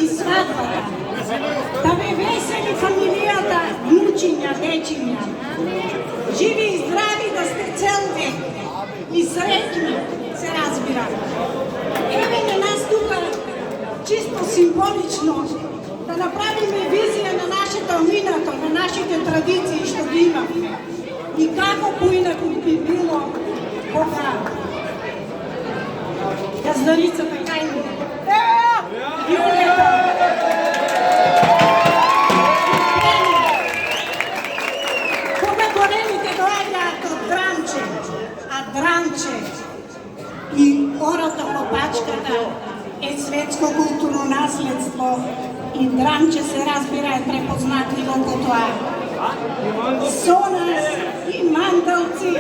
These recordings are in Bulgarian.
и сватбата. Да ви весели фамилията, внучиња, дечиња. Живи и здрави да сте цел век и среќни, се разбира. Еве на нас тука, чисто символично, да направиме визија на нашето минато, на нашите традиции што ги имаме. И како поинаку би било кога газдарицата кај Јулета. Кога големите доаѓаат од Дранче, а Дранче и ората Лопачката е светско културно наследство и Дранче се разбира е препознатливо по тоа. Со нас и Мандалци.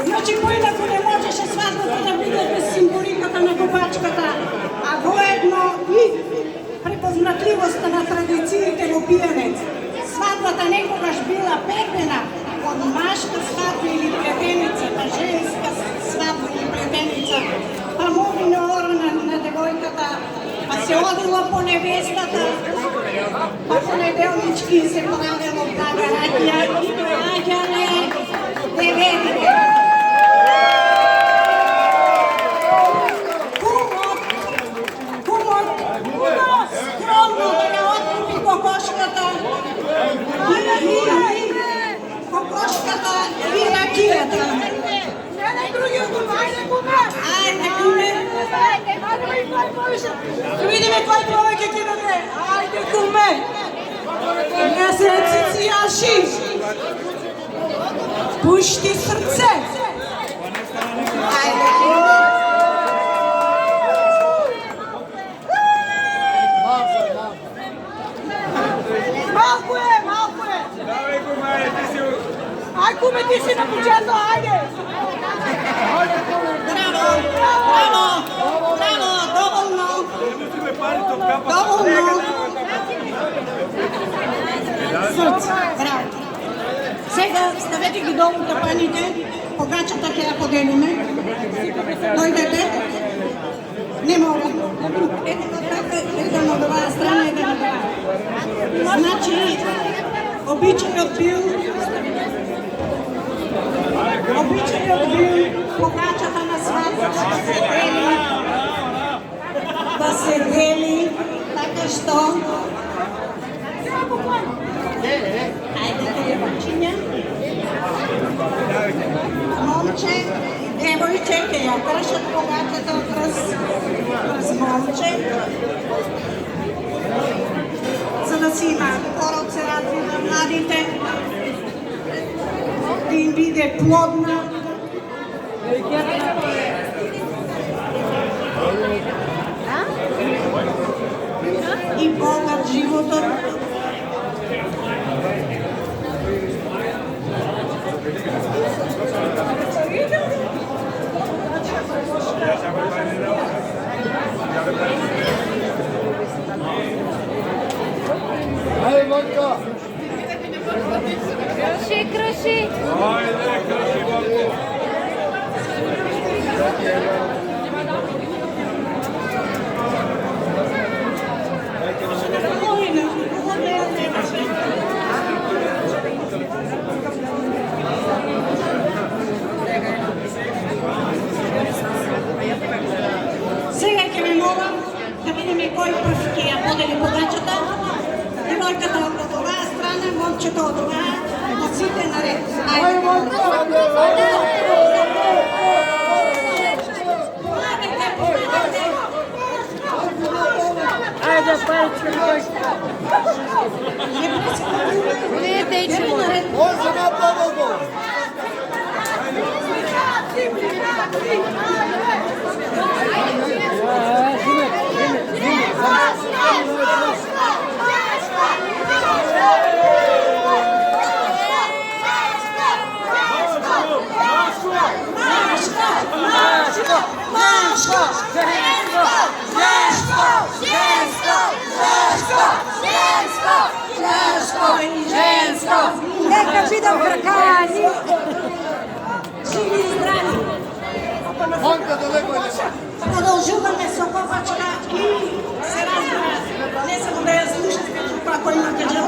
Значи поинаку не можеше сватбата да биде без символиката на Копачката, а воедно и препознатливоста на традициите во пиенец. Сватбата некогаш била петена од машка сватба или плетеница, па женска сватба или плетеница, па мовино орна на девојката, па се одило по невестата, па понеделнички се правило багараќа и доаѓале деветите. Кумот скромно да ја откупи кокошката кокошката и ракијата. Не, другиот кум, ајде куме! Ајде куме! Да видиме кој повеќе ќе даде. Ајде куме! Месеци јаши! Пушти срце! Ајде куме! Малку е, малку е! Давај куме, ти си... Ај куме, ти си на буџето, ајде! Браво! Браво! Браво! Доволно! Доволно! Браво! Сега ставете ги долу тапаните, погачата ќе ја поделиме. Дојдете. Не мора. Еден од оваа страна, еден од оваа. Значи, обичајот бил погачата на сватбата да се дели, така што ајде девојчиња, момче, девојче ќе ја кршат погачата врз момче, за да си има пород се развива младите, да им биде плодна. И богат животот. Ајде, Монка! Круши, круши! Ајде, круши, бабу! Сега ќе ме молам да видиме кој прв ќе ја подели погачата. Девојката од оваа страна, момчето од оваа, а сите наред. Ајде, паричка, којшка! Не, тече. Може на помогу! Нека бидам кракани. Живи и здрави. Манка далеко е. Продължуваме с опапачка и се разбира, не само да я слушате, като това, кой има кажа,